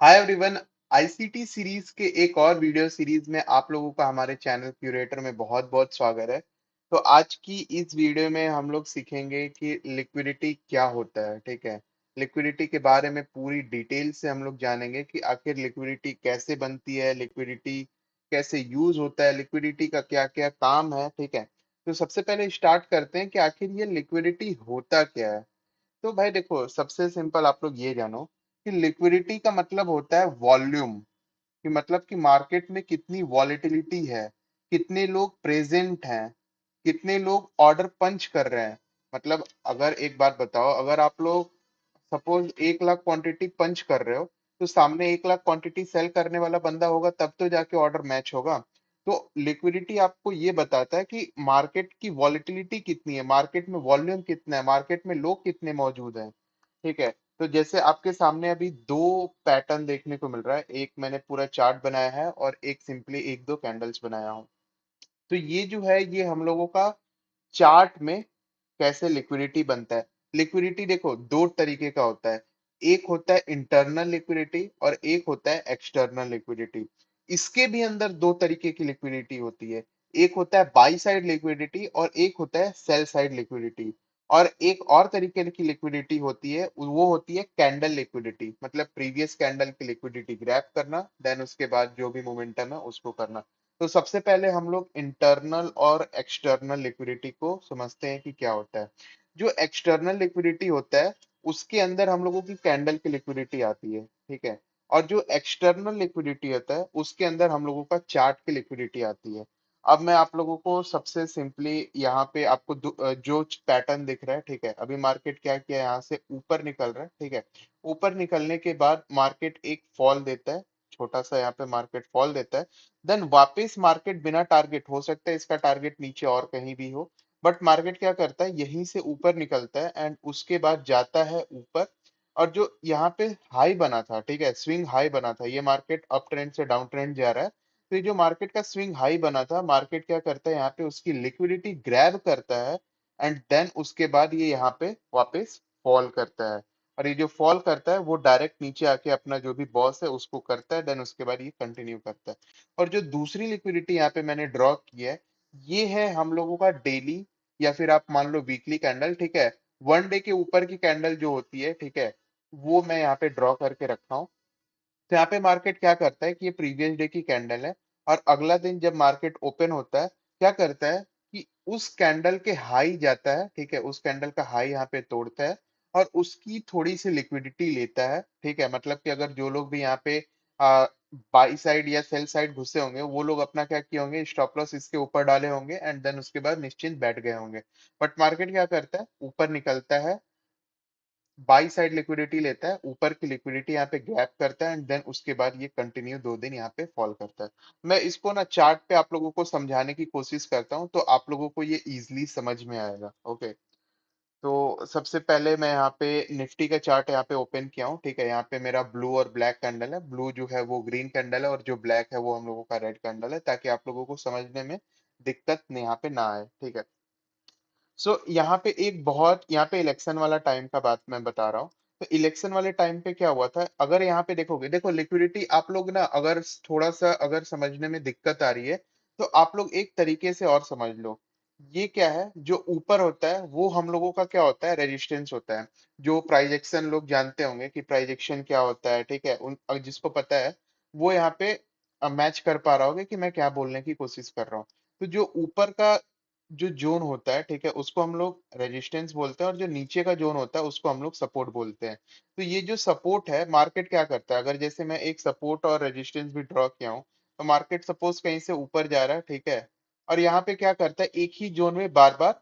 Hi everyone. ICT series के एक और वीडियो सीरीज में आप लोगों का हमारे चैनल क्यूरेटर में बहुत बहुत स्वागत है। तो आज की इस वीडियो में हम लोग सीखेंगे कि लिक्विडिटी क्या होता है। ठीक है, लिक्विडिटी के बारे में पूरी डिटेल से हम लोग जानेंगे कि आखिर लिक्विडिटी कैसे बनती है, लिक्विडिटी कैसे यूज होता है, लिक्विडिटी का क्या क्या काम है। ठीक है, तो सबसे पहले स्टार्ट करते हैं कि आखिर ये लिक्विडिटी होता क्या है। तो भाई देखो, सबसे सिंपल आप लोग ये जानो कि लिक्विडिटी का मतलब होता है वॉल्यूम। कि मतलब कि मार्केट में कितनी वॉलेटिलिटी है, कितने लोग प्रेजेंट हैं, कितने लोग ऑर्डर पंच कर रहे हैं। मतलब अगर एक बात बताओ, अगर आप लोग सपोज 1 लाख क्वांटिटी पंच कर रहे हो, तो सामने 1 लाख क्वांटिटी सेल करने वाला बंदा होगा, तब तो जाके ऑर्डर मैच होगा। तो लिक्विडिटी आपको ये बताता है कि मार्केट की वॉलेटिलिटी कितनी है, मार्केट में वॉल्यूम कितना है, मार्केट में लोग कितने मौजूद हैं। ठीक है, तो जैसे आपके सामने अभी दो पैटर्न देखने को मिल रहा है, एक मैंने पूरा चार्ट बनाया है और एक सिंपली एक दो कैंडल्स बनाया हूँ। तो ये जो है ये हम लोगों का चार्ट में कैसे लिक्विडिटी बनता है। लिक्विडिटी देखो दो तरीके का होता है, एक होता है इंटरनल लिक्विडिटी और एक होता है एक्सटर्नल लिक्विडिटी। इसके भी अंदर दो तरीके की लिक्विडिटी होती है, एक होता है बाई साइड लिक्विडिटी और एक होता है सेल साइड लिक्विडिटी। और एक और तरीके की लिक्विडिटी होती है, वो होती है कैंडल लिक्विडिटी, मतलब प्रीवियस कैंडल की लिक्विडिटी ग्रैब करना, देन उसके बाद जो भी मोमेंटम है उसको करना। तो सबसे पहले हम लोग इंटरनल और एक्सटर्नल लिक्विडिटी को समझते हैं कि क्या होता है। जो एक्सटर्नल लिक्विडिटी होता है उसके अंदर हम लोगों की कैंडल की लिक्विडिटी आती है। ठीक है, और जो एक्सटर्नल लिक्विडिटी होता है उसके अंदर हम लोगों का चार्ट की लिक्विडिटी आती है। अब मैं आप लोगों को सबसे सिंपली यहाँ पे आपको जो पैटर्न दिख रहा है, ठीक है, अभी मार्केट क्या किया, यहाँ से ऊपर निकल रहा है। ठीक है, ऊपर निकलने के बाद मार्केट एक फॉल देता है, छोटा सा यहाँ पे मार्केट फॉल देता है। देन वापस मार्केट बिना टारगेट, हो सकता है इसका टारगेट नीचे और कहीं भी हो, बट मार्केट क्या करता है, यहीं से ऊपर निकलता है एंड उसके बाद जाता है ऊपर। और जो यहाँ पे हाई बना था, ठीक है, स्विंग हाई बना था, ये मार्केट अप ट्रेंड से डाउन ट्रेंड जा रहा है। तो ये जो मार्केट का स्विंग हाई बना था, मार्केट क्या करता है, यहाँ पे उसकी लिक्विडिटी ग्रैब करता है एंड देन उसके बाद ये यहाँ पे वापस फॉल करता है। और ये जो फॉल करता है वो डायरेक्ट नीचे आके अपना जो भी बॉस है उसको करता है, देन उसके बाद ये कंटिन्यू करता है। और जो दूसरी लिक्विडिटी यहाँ पे मैंने ड्रॉ की है, ये है हम लोगों का डेली या फिर आप मान लो वीकली कैंडल। ठीक है, 1 डे के ऊपर की कैंडल जो होती है, ठीक है, वो मैं यहाँ पे ड्रॉ करके रखा हूँ। तो यहाँ पे मार्केट क्या करता है कि ये प्रीवियस डे की कैंडल है, और अगला दिन जब मार्केट ओपन होता है, क्या करता है कि उस कैंडल के हाई जाता है। ठीक है, उस कैंडल का हाई यहाँ पे तोड़ता है और उसकी थोड़ी सी लिक्विडिटी लेता है। ठीक है, मतलब कि अगर जो लोग भी यहाँ पे बाई साइड या सेल साइड घुसे होंगे, वो लोग अपना क्या किए होंगे, स्टॉप लॉस इसके ऊपर डाले होंगे एंड देन उसके बाद निश्चिंत बैठ गए होंगे। बट मार्केट क्या करता है, ऊपर निकलता है, बाई साइड लिक्विडिटी लेता है, ऊपर की लिक्विडिटी यहाँ पे गैप करता है एंड देन उसके बाद ये कंटिन्यू 2 दिन यहाँ पे फॉल करता है। मैं इसको ना चार्ट पे आप लोगों को समझाने की कोशिश करता हूँ, तो आप लोगों को ये इजीली समझ में आएगा। ओके, तो सबसे पहले मैं यहाँ पे निफ्टी का चार्ट यहाँ पे ओपन किया हूँ। ठीक है, यहाँ पे मेरा ब्लू और ब्लैक कैंडल है, ब्लू जो है वो ग्रीन कैंडल है और जो ब्लैक है वो हम लोगों का रेड कैंडल है, ताकि आप लोगों को समझने में दिक्कत यहाँ पे ना आए। ठीक है, सो यहाँ पे एक बहुत, यहाँ पे इलेक्शन वाला टाइम का बात मैं बता रहा हूँ। तो इलेक्शन वाले टाइम पे क्या हुआ था, अगर यहाँ पे देखोगे, देखो लिक्विडिटी आप लोग ना, अगर थोड़ा सा अगर समझने में दिक्कत आ रही है, तो आप लोग एक तरीके से और समझ लो। ये क्या है, जो ऊपर होता है वो हम लोगों का क्या होता है, रेजिस्टेंस होता है। जो प्राइजेक्शन लोग जानते होंगे कि प्राइजेक्शन क्या होता है, ठीक है, उन जिसको पता है वो यहाँ पे मैच कर पा रहा होगा कि मैं क्या बोलने की कोशिश कर रहा हूँ। तो जो ऊपर का जो जोन होता है, ठीक है, उसको हम लोग रेजिस्टेंस बोलते हैं, और जो नीचे का जोन होता है उसको हम लोग सपोर्ट बोलते हैं। तो ये जो सपोर्ट है, मार्केट क्या करता है, अगर जैसे मैं एक सपोर्ट और रेजिस्टेंस भी ड्रॉ किया हूँ, तो मार्केट सपोज कहीं से ऊपर जा रहा है, ठीक है, और यहाँ पे क्या करता है, एक ही जोन में बार बार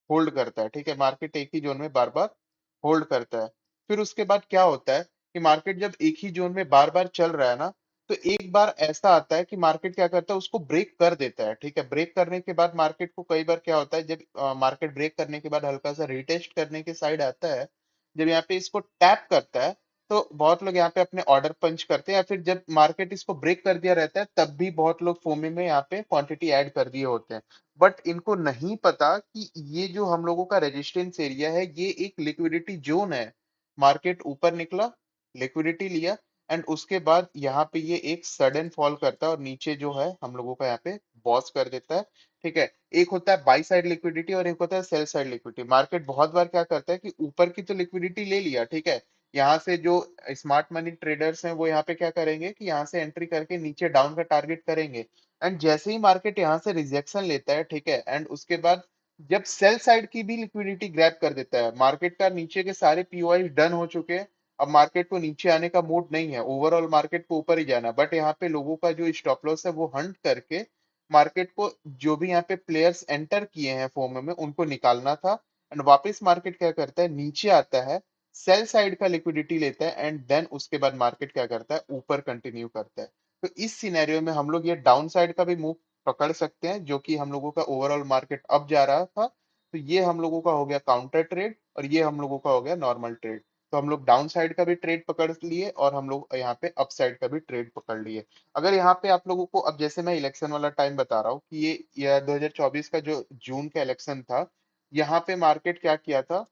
होल्ड करता है। ठीक है, मार्केट एक ही जोन में बार बार होल्ड करता है। फिर उसके बाद क्या होता है कि मार्केट जब एक ही जोन में बार बार चल रहा है ना, तो एक बार ऐसा आता है कि मार्केट क्या करता है, उसको ब्रेक कर देता है। ठीक है, ब्रेक करने के बाद मार्केट को कई बार क्या होता है, जब मार्केट ब्रेक करने के बाद हल्का सा रिटेस्ट करने के साइड आता है, जब यहाँ पे इसको टैप करता है, तो बहुत लोग यहाँ पे अपने ऑर्डर पंच करते हैं, या फिर जब मार्केट इसको ब्रेक कर दिया रहता है तब भी बहुत लोग फोमी में यहाँ पे क्वांटिटी ऐड कर दिए होते हैं। बट इनको नहीं पता कि ये जो हम लोगों का रेजिस्टेंस एरिया है, ये एक लिक्विडिटी जोन है। मार्केट ऊपर निकला, लिक्विडिटी लिया, एंड उसके बाद यहाँ पे ये एक सडन फॉल करता है और नीचे जो है हम लोगों का यहाँ पे बॉस कर देता है। ठीक है, एक होता है बाई साइड लिक्विडिटी और एक होता है सेल साइड लिक्विडिटी। मार्केट बहुत बार क्या करता है कि ऊपर की तो लिक्विडिटी ले लिया, ठीक है, यहाँ से जो स्मार्ट मनी ट्रेडर्स हैं वो यहाँ पे क्या करेंगे कि यहाँ से एंट्री करके नीचे डाउन का टारगेट करेंगे। एंड जैसे ही मार्केट यहाँ से रिजेक्शन लेता है, ठीक है, एंड उसके बाद जब सेल साइड की भी लिक्विडिटी ग्रैब कर देता है, मार्केट का नीचे के सारे पीओआई डन हो चुके हैं, अब मार्केट को नीचे आने का मूड नहीं है, ओवरऑल मार्केट को ऊपर ही जाना, बट यहाँ पे लोगों का जो स्टॉप लॉस है वो हंट करके मार्केट को, जो भी यहाँ पे प्लेयर्स एंटर किए हैं फॉर्म में, उनको निकालना था। एंड वापस मार्केट क्या करता है, नीचे आता है, सेल साइड का लिक्विडिटी लेता है, एंड देन उसके बाद मार्केट क्या करता है, ऊपर कंटिन्यू करता है। तो इस सिनेरियो में हम लोग ये डाउन साइड का भी मूव पकड़ सकते हैं, जो कि हम लोगों का ओवरऑल मार्केट अप जा रहा था, तो ये हम लोगों का हो गया काउंटर ट्रेड और ये हम लोगों का हो गया नॉर्मल ट्रेड। तो हम लोग डाउन साइड का भी ट्रेड पकड़ लिए और हम लोग यहाँ पे अप साइड का भी ट्रेड पकड़ लिए। अगर यहाँ पे आप लोगों को, अब जैसे मैं इलेक्शन वाला टाइम बता रहा हूँ कि ये 2024 का जो जून का इलेक्शन था, यहाँ पे मार्केट क्या किया था,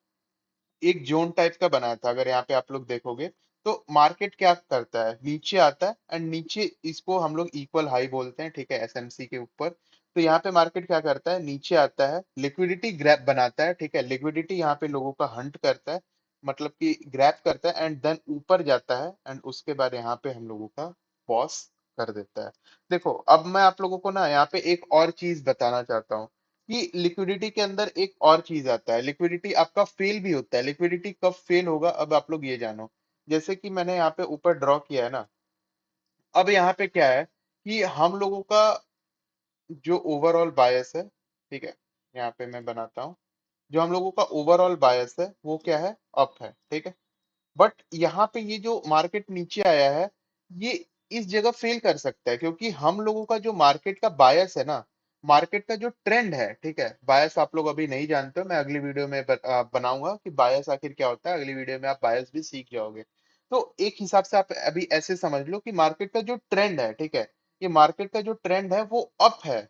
एक जोन टाइप का बनाया था। अगर यहाँ पे आप लोग देखोगे तो मार्केट क्या करता है, नीचे आता है एंड नीचे इसको हम लोग इक्वल हाई बोलते हैं, ठीक है, एसएमसी के ऊपर। तो यहाँ पे मार्केट क्या करता है, नीचे आता है, लिक्विडिटी ग्रैब बनाता है, ठीक है, लिक्विडिटी यहाँ पे लोगों का हंट करता है, मतलब कि ग्रैब करता है, एंड देन ऊपर जाता है, एंड उसके बाद यहाँ पे हम लोगों का बॉस कर देता है। देखो, अब मैं आप लोगों को ना यहाँ पे एक और चीज बताना चाहता हूँ कि लिक्विडिटी के अंदर एक और चीज आता है, लिक्विडिटी आपका फेल भी होता है। लिक्विडिटी कब फेल होगा, अब आप लोग ये जानो। जैसे कि मैंने यहाँ पे ऊपर ड्रॉ किया है ना, अब यहाँ पे क्या है कि हम लोगों का जो ओवरऑल बायस है, ठीक है, यहाँ पे मैं बनाता हूँ, जो हम लोगों का ओवरऑल बायस है वो क्या है, अप है, ठीक है। बट यहाँ पे ये जो मार्केट नीचे आया है, ये इस जगह फेल कर सकता है, क्योंकि हम लोगों का जो मार्केट का बायस है ना, मार्केट का जो ट्रेंड है, ठीक है, बायस आप लोग अभी नहीं जानते हो, मैं अगली वीडियो में बनाऊंगा कि बायस आखिर क्या होता है, अगली वीडियो में आप बायस भी सीख जाओगे। तो एक हिसाब से आप अभी ऐसे समझ लो कि मार्केट का जो ट्रेंड है, ठीक है, ये मार्केट का जो ट्रेंड है वो अप है।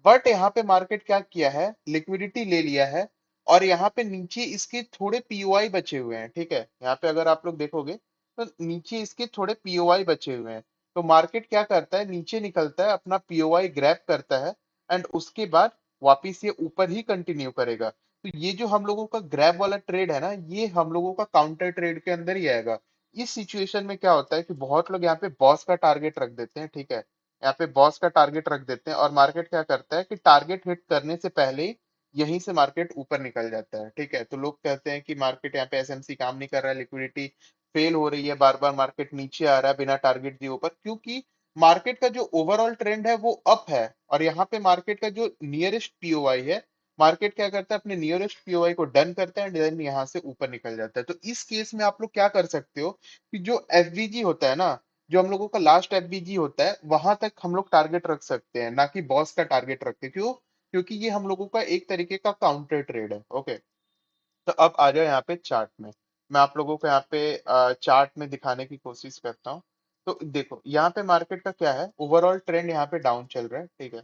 बट यहाँ पे मार्केट क्या किया है, लिक्विडिटी ले लिया है, और यहाँ पे नीचे इसके थोड़े पीओआई बचे हुए हैं, ठीक है, यहाँ पे अगर आप लोग देखोगे तो नीचे इसके थोड़े पीओआई बचे हुए हैं। तो मार्केट क्या करता है, नीचे निकलता है, अपना पीओआई ग्रैब करता है, एंड उसके बाद वापिस ये ऊपर ही कंटिन्यू करेगा। तो ये जो हम लोगों का ग्रैब वाला ट्रेड है ना, ये हम लोगों का काउंटर ट्रेड के अंदर ही आएगा। इस सिचुएशन में क्या होता है कि बहुत लोग यहाँ पे बॉस का टारगेट रख देते हैं, ठीक है, यहाँ पे बॉस का टारगेट रख देते हैं, और मार्केट क्या करता है कि टारगेट हिट करने से पहले ही यहीं से मार्केट ऊपर निकल जाता है, ठीक है। तो लोग कहते हैं कि मार्केट यहाँ पे एसएमसी काम नहीं कर रहा है, लिक्विडिटी फेल हो रही है, बार बार मार्केट नीचे आ रहा है बिना टारगेट दिए ऊपर, क्योंकि मार्केट का जो ओवरऑल ट्रेंड है वो अप है, और यहाँ पे मार्केट का जो नियरेस्ट पीओआई है, मार्केट क्या करता है, अपने नियरेस्ट पीओआई को डन करता है, देन यहाँ से ऊपर निकल जाता है। तो इस केस में आप लोग क्या कर सकते हो कि जो एफवीजी होता है ना, जो हम लोगों का लास्ट एफवीजी होता है, वहां तक हम लोग टारगेट रख सकते हैं, ना कि बॉस का टारगेट रखते। क्यों? क्योंकि ये हम लोगों का एक तरीके का काउंटर ट्रेड है। ओके, तो अब आ जाओ यहाँ पे चार्ट में। मैं आप लोगों को यहाँ पे चार्ट में दिखाने की कोशिश करता हूँ। तो देखो, यहाँ पे मार्केट का क्या है, ओवरऑल ट्रेंड यहाँ पे डाउन चल रहा है, ठीक है,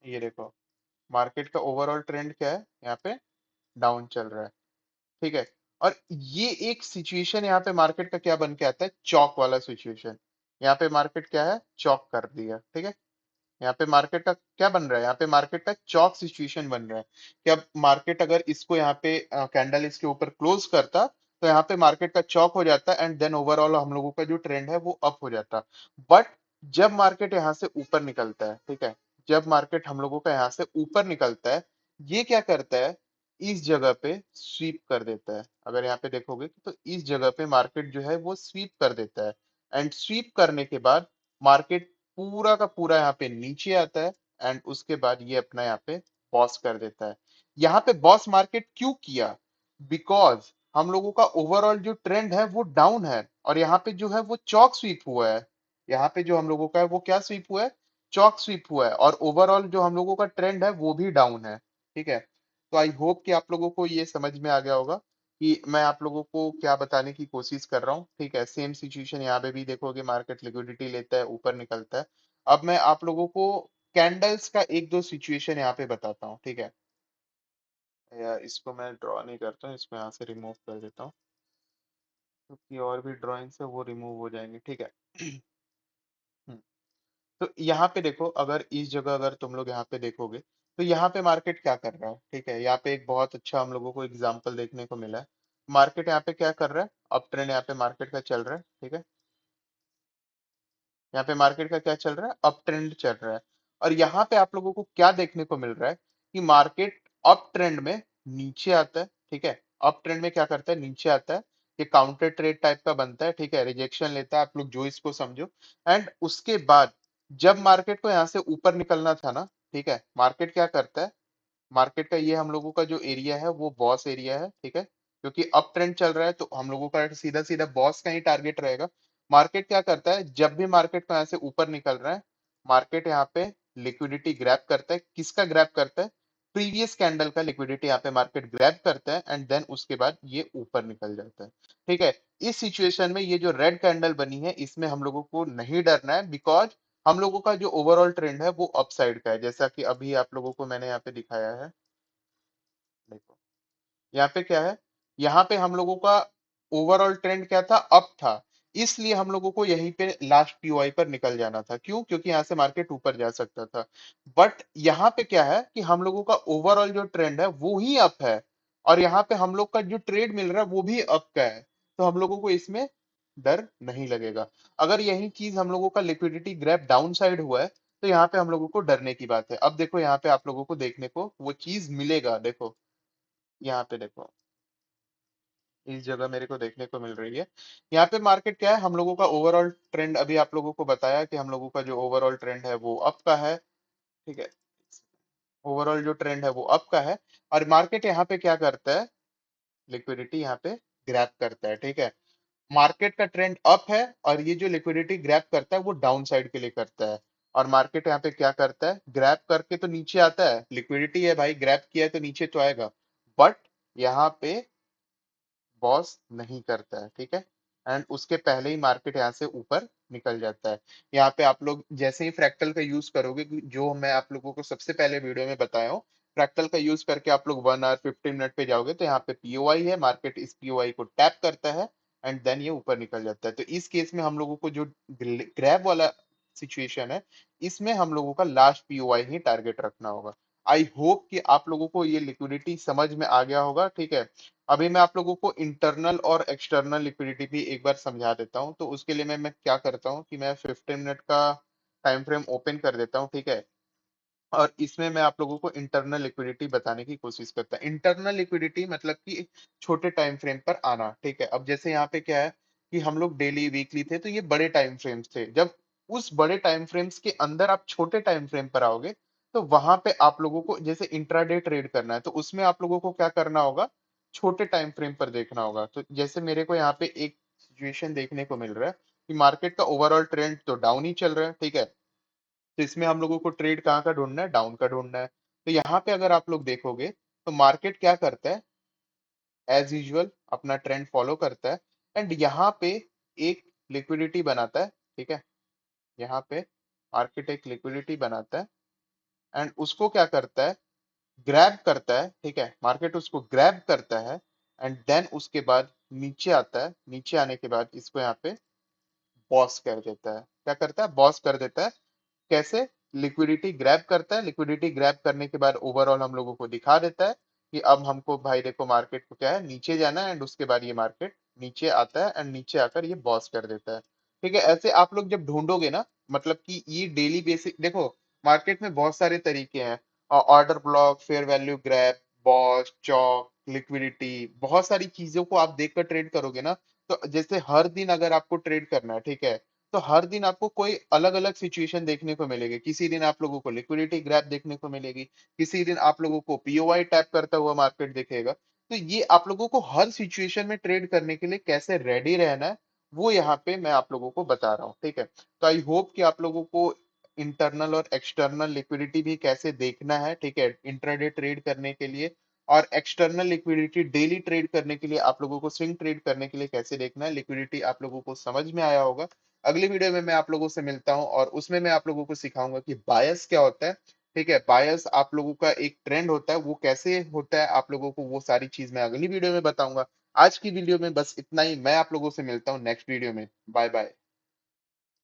ये देखो, मार्केट का ओवरऑल ट्रेंड क्या है, यहाँ पे डाउन चल रहा है, ठीक है। और ये एक सिचुएशन यहाँ पे मार्केट का क्या बन के आता है, चौक वाला सिचुएशन। यहाँ पे मार्केट क्या है, चौक कर दिया, ठीक है। यहाँ पे मार्केट का क्या बन रहा है, यहाँ पे मार्केट का चौक सिचुएशन बन रहा है कि अब मार्केट अगर इसको यहाँ पे कैंडल इसके ऊपर क्लोज करता, तो यहाँ पे मार्केट का चौक हो जाता, एंड देन ओवरऑल हम लोगों का जो ट्रेंड है वो अप हो जाता। बट जब मार्केट यहाँ से ऊपर निकलता है, ठीक है, जब मार्केट हम लोगों का यहाँ से ऊपर निकलता है, ये क्या करता है, इस जगह पे स्वीप कर देता है। अगर यहाँ पे देखोगे तो इस जगह पे मार्केट जो है वो स्वीप कर देता है, एंड स्वीप करने के बाद मार्केट पूरा का पूरा यहाँ पे नीचे आता है, एंड उसके बाद ये अपना यहाँ पे बॉस कर देता है। यहाँ पे बॉस मार्केट क्यों किया, बिकॉज हम लोगों का ओवरऑल जो ट्रेंड है वो डाउन है, और यहाँ पे जो है वो चौक स्वीप हुआ है। यहाँ पे जो हम लोगों का है वो क्या स्वीप हुआ है, चौक स्वीप हुआ है, और ओवरऑल जो हम लोगों का ट्रेंड है वो भी डाउन है, ठीक है। तो आई होप कि आप लोगों को ये समझ में आ गया होगा कि मैं आप लोगों को क्या बताने की कोशिश कर रहा हूँ, ठीक है। सेम सिचुएशन यहाँ पे भी देखोगे, मार्केट लिक्विडिटी लेता है, ऊपर निकलता है। अब मैं आप लोगों को कैंडल्स का एक दो सिचुएशन यहाँ पे बताता हूँ, ठीक है। या इसको मैं ड्रॉ नहीं करता हूँ, इसको यहाँ से रिमूव कर देता हूँ। क्योंकि और भी ड्राइंग्स है वो रिमूव हो जाएंगे, ठीक है। हम्म, तो यहाँ पे देखो, अगर इस जगह अगर तुम लोग यहाँ पे देखोगे तो यहाँ पे मार्केट क्या कर रहा है, ठीक है। यहाँ पे एक बहुत अच्छा हम लोगों को एग्जांपल देखने को मिला है। मार्केट यहाँ पे क्या कर रहा है, अप ट्रेंड यहाँ पे मार्केट का चल रहा है, ठीक है। यहाँ पे मार्केट का क्या चल रहा है, अप ट्रेंड चल रहा है। और यहाँ पे आप लोगों को क्या देखने को मिल रहा है कि मार्केट अप ट्रेंड में नीचे आता है, ठीक है। अप ट्रेंड में क्या करता है, नीचे आता है। ये काउंटर ट्रेड टाइप का बनता है, ठीक है, रिजेक्शन लेता है, आप लोग जो इसको समझो। एंड उसके बाद जब मार्केट को यहाँ से ऊपर निकलना था ना, ठीक है, मार्केट क्या करता है, मार्केट का ये हम लोगों का जो एरिया है वो बॉस एरिया है, ठीक है। क्योंकि अप ट्रेंड चल रहा है तो हम लोगों का सीधा सीधा बॉस का ही टारगेट रहेगा। मार्केट क्या करता है, जब भी मार्केट को यहाँ से ऊपर निकल रहा है, मार्केट यहाँ पे लिक्विडिटी ग्रैब करता है। किसका ग्रैब करता है, प्रीवियस कैंडल का लिक्विडिटी यहाँ पे मार्केट ग्रैब करता है, एंड देन उसके बाद ये ऊपर निकल जाता है, ठीक है। इस सिचुएशन में ये जो रेड कैंडल बनी है इसमें हम लोगों को नहीं डरना है, बिकॉज हम लोगों का जो ओवरऑल ट्रेंड है वो अपसाइड का है, जैसा कि अभी आप लोगों को मैंने यहाँ पे दिखाया है। देखो यहाँ पे क्या है, यहाँ पे हम लोगों का ओवरऑल ट्रेंड क्या था, अप था। इसलिए हम लोगों को यहीं पे लास्ट पीओआई पर निकल जाना था, क्यों, क्योंकि यहाँ से मार्केट ऊपर जा सकता था। बट यहाँ पे क्या है कि हम लोगों का ओवरऑल जो ट्रेंड है वो ही अप है, और यहाँ पे हम लोग का जो ट्रेड मिल रहा है वो भी अप का है। तो हम लोगों को इसमें डर नहीं लगेगा। अगर यही चीज हम लोगों का लिक्विडिटी ग्रैब डाउन साइड हुआ है तो यहाँ पे हम लोगों को डरने की बात है। अब देखो यहाँ पे आप लोगों को देखने को वो चीज मिलेगा, देखो यहाँ पे देखो, इस जगह मेरे को देखने को मिल रही है। यहाँ पे मार्केट क्या है, हम लोगों का ओवरऑल ट्रेंड अभी आप लोगों को बताया कि हम लोगों का जो ओवरऑल ट्रेंड है वो अप का है, ठीक है। ओवरऑल जो ट्रेंड है वो अप का है, और मार्केट यहाँ पे क्या करता है, लिक्विडिटी यहाँ पे ग्रैब करता है, ठीक है। मार्केट का ट्रेंड अप है, और ये जो लिक्विडिटी ग्रैब करता है वो डाउन साइड के लिए करता है। और मार्केट यहाँ पे क्या करता है, ग्रैब करके तो नीचे आता है, लिक्विडिटी है भाई, ग्रैब किया है तो नीचे तो आएगा। बट यहाँ पे बॉस नहीं करता है, ठीक है। एंड उसके पहले ही मार्केट यहाँ से ऊपर निकल जाता है। यहाँ पे आप लोग जैसे ही फ्रैक्टल का यूज करोगे, जो मैं आप लोगों को सबसे पहले वीडियो में बताया हूँ, फ्रैक्टल का यूज करके आप लोग 1 आवर 15 मिनट पे जाओगे तो यहाँ पे पीओआई है, मार्केट इस पीओआई को टैप करता है, एंड देन ये ऊपर निकल जाता है। तो इस केस में हम लोगों को जो ग्रैब वाला सिचुएशन है, इसमें हम लोगों का लास्ट पीओआई ही टारगेट रखना होगा। आई होप कि आप लोगों को ये लिक्विडिटी समझ में आ गया होगा, ठीक है। अभी मैं आप लोगों को इंटरनल और एक्सटर्नल लिक्विडिटी भी एक बार समझा देता हूँ। तो उसके लिए मैं क्या करता हूँ कि मैं 15 मिनट का टाइम फ्रेम ओपन कर देता हूँ, ठीक है। और इसमें मैं आप लोगों को इंटरनल लिक्विडिटी बताने की कोशिश करता हूँ। इंटरनल लिक्विडिटी मतलब कि छोटे टाइम फ्रेम पर आना, ठीक है। अब जैसे यहाँ पे क्या है कि हम लोग डेली वीकली थे तो ये बड़े टाइम फ्रेम्स थे। जब उस बड़े टाइम फ्रेम्स के अंदर आप छोटे टाइम फ्रेम पर आओगे तो वहां पे आप लोगों को जैसे इंट्राडे ट्रेड करना है, तो उसमें आप लोगों को क्या करना होगा, छोटे टाइम फ्रेम पर देखना होगा। तो जैसे मेरे को यहाँ पे एक सिचुएशन देखने को मिल रहा है कि मार्केट का ओवरऑल ट्रेंड तो डाउन ही चल रहा है, ठीक है। तो इसमें हम लोगों को ट्रेड कहाँ का ढूंढना है, डाउन का ढूंढना है। तो यहाँ पे अगर आप लोग देखोगे तो मार्केट क्या करता है, एज यूजुअल अपना ट्रेंड फॉलो करता है, एंड यहाँ पे एक लिक्विडिटी बनाता है, ठीक है। यहाँ पे मार्केट एक लिक्विडिटी बनाता है, एंड उसको क्या करता है, ग्रैब करता है, ठीक है। मार्केट उसको ग्रैब करता है, एंड देन उसके बाद नीचे आता है। नीचे आने के बाद इसको यहाँ पे बॉस कर देता है। क्या करता है, बॉस कर देता है। कैसे, लिक्विडिटी ग्रैब करता है, लिक्विडिटी ग्रैब करने के बाद ओवरऑल हम लोगों को दिखा देता है कि अब हमको भाई देखो मार्केट को क्या है, नीचे जाना है, एंड उसके बाद ये मार्केट नीचे आता है, एंड नीचे आकर ये बॉस कर देता है, ठीक है। ऐसे आप लोग जब ढूंढोगे ना, मतलब कि ये डेली बेसिक देखो, मार्केट में बहुत सारे तरीके हैं, order block, fair value grab, BOS, CHoCH, liquidity, बहुत सारी चीजों को आप देखकर ट्रेड करोगे ना। तो जैसे हर दिन अगर आपको ट्रेड करना है, ठीक है, तो हर दिन आपको कोई अलग अलग सिचुएशन देखने को मिलेगी। किसी दिन आप लोगों को लिक्विडिटी ग्रैब देखने को मिलेगी, किसी दिन आप लोगों को पीओआई टैप करता हुआ मार्केट दिखेगा। तो ये आप लोगों को हर सिचुएशन में ट्रेड करने के लिए कैसे रेडी रहना है वो यहाँ पे मैं आप लोगों को बता रहा हूँ, ठीक है। तो आई होप कि आप लोगों को इंटरनल और एक्सटर्नल लिक्विडिटी भी कैसे देखना है, ठीक है, इंट्राडे ट्रेड करने के लिए, और एक्सटर्नल लिक्विडिटी डेली ट्रेड करने के लिए आप लोगों को, स्विंग ट्रेड करने के लिए कैसे देखना है, लिक्विडिटी आप लोगों को समझ में आया होगा। अगली वीडियो में मैं आप लोगों से मिलता हूं, और उसमें मैं आप लोगों को सिखाऊंगा कि बायस क्या होता है, ठीक है। बायस आप लोगों का एक ट्रेंड होता है, वो कैसे होता है आप लोगों को, वो सारी चीज मैं अगली वीडियो में बताऊंगा। आज की वीडियो में बस इतना ही। मैं आप लोगों से मिलता हूँ नेक्स्ट वीडियो में। Bye bye.